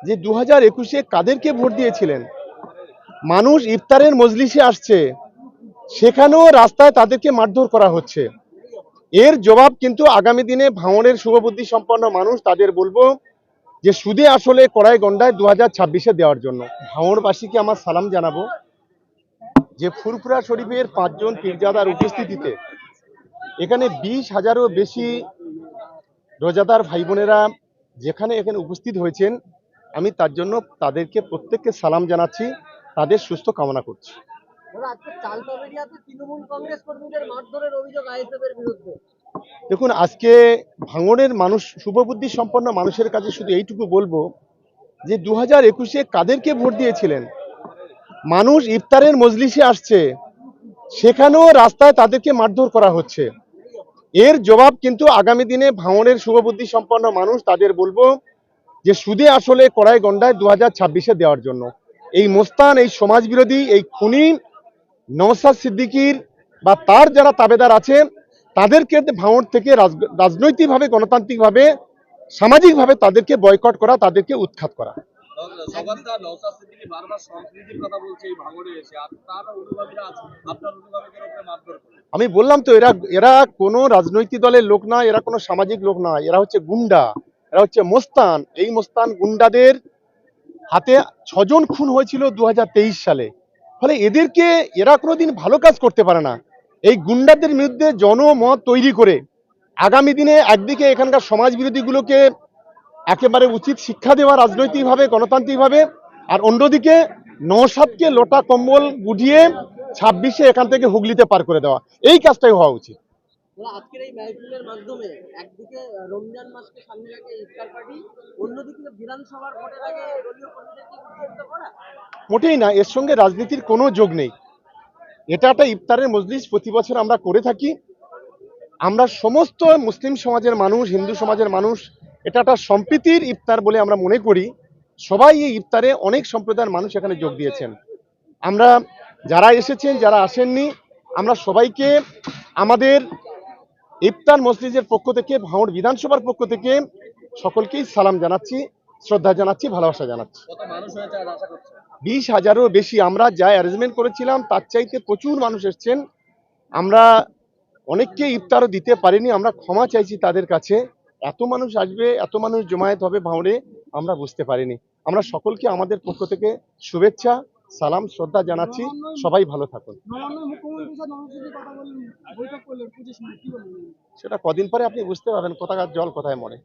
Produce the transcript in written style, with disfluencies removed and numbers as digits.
যে 2021-এ কাদেরকে ভোট দিয়েছিলেন। মানুষ ইফতারের মজলিসে আসছে, সেখানেও রাস্তায় তাদেরকে মারধর করা হচ্ছে। এর জবাব কিন্তু আগামী দিনে ভাঙড়ের শুভবুদ্ধি সম্পন্ন মানুষ তাদের বলবো যে সুদে আসলে কড়াই গন্ডায় 2026-এ দেওয়ার জন্য। ভাঙড়বাসীকে আমার সালাম জানাবো যে ফুরফুরা শরীফের 5 জন পীরজাদার উপস্থিতিতে এখানে 20,000-এরও বেশি রোজাদার ভাই বোনেরা যেখানে এখানে উপস্থিত হয়েছেন, আমি তার জন্য তাদেরকে প্রত্যেককে সালাম জানাচ্ছি, তাদের সুস্থ কামনা করছি। দেখুন, আজকে ভাঙড়ের মানুষ, শুভবুদ্ধি সম্পন্ন মানুষের কাছে শুধু এইটুকু বলবো যে 2021-এ কাদেরকে ভোট দিয়েছিলেন। মানুষ ইফতারের মজলিসে আসছে, সেখানেও রাস্তায় তাদেরকে মারধর করা হচ্ছে। এর জবাব কিন্তু আগামী দিনে ভাঙড়ের শুভবুদ্ধি সম্পন্ন মানুষ তাদের বলবো যে সুদে আসলে কড়াই গন্ডায় 2026-এ দেওয়ার জন্য। এই মোস্তান, এই সমাজ বিরোধী, এই খুনি নওশাদ সিদ্দিকীর বা তার যারা তাবেদার আছে তাদেরকে ভাঙড় থেকে রাজনৈতিকভাবে, গণতান্ত্রিকভাবে, সামাজিকভাবে তাদেরকে বয়কট করা, তাদেরকে উৎখাত করা। আমি বললাম তো, এরা কোনো রাজনৈতিক দলের লোক না, এরা কোনো সামাজিক লোক না, এরা হচ্ছে গুন্ডা, এরা হচ্ছে মোস্তান। এই মোস্তান গুন্ডাদের হাতে 6 জন খুন হয়েছিল 2023 সালে। ফলে এরা কোনোদিন ভালো কাজ করতে পারে না। এই গুন্ডাদের বিরুদ্ধে জনমত তৈরি করে আগামী দিনে একদিকে এখানকার সমাজ বিরোধীগুলোকে একেবারে উচিত শিক্ষা দেওয়া রাজনৈতিকভাবে, গণতান্ত্রিকভাবে, আর অন্যদিকে নওশাদকে লোটা কম্বল গুটিয়ে 26-এ এখান থেকে হুগলিতে পার করে দেওয়া, এই কাজটাই হওয়া উচিত। আজকের এই মাহফিলের মাধ্যমে একদিকে রমজান মাসকে সামনে রেখে ইফতার পার্টি, অন্যদিকে বিধানসভার ভোটের আগে দলীয় কর্মীদেরকে উদ্বুদ্ধ করা। মোটেই না, এর সঙ্গে রাজনীতির কোনো যোগ নেই। এটা একটা ইফতারের মজলিস প্রতি বছর আমরা করে থাকি। আমরা সমস্ত মুসলিম সমাজের মানুষ, হিন্দু সমাজের মানুষ, এটা একটা সম্প্রীতির ইফতার বলে আমরা মনে করি। সবাই এই ইফতারে, অনেক সম্প্রদায়ের মানুষ এখানে যোগ দিয়েছেন। আমরা যারা এসেছেন, যারা আসেননি, আমরা সবাইকে আমাদের ইফতার মসজিদের পক্ষ থেকে, ভাঙড় বিধানসভার পক্ষ থেকে সকলকেই সালাম জানাচ্ছি, শ্রদ্ধা জানাচ্ছি, ভালোবাসা জানাচ্ছি। 20,000-এরও বেশি। আমরা যা অ্যারেঞ্জমেন্ট করেছিলাম তার চাইতে প্রচুর মানুষ এসছেন। আমরা অনেককে ইফতারও দিতে পারিনি, আমরা ক্ষমা চাইছি তাদের কাছে। এত মানুষ আসবে, এত মানুষ জমায়েত হবে ভাঙড়ে, আমরা বুঝতে পারিনি। আমরা সকলকে আমাদের পক্ষ থেকে শুভেচ্ছা, সালাম, শ্রদ্ধা জানাচ্ছি। সবাই ভালো থাকুন। সেটা কদিন পরে আপনি বুঝতে পারবেন কোথাকার জল কোথায় মরে।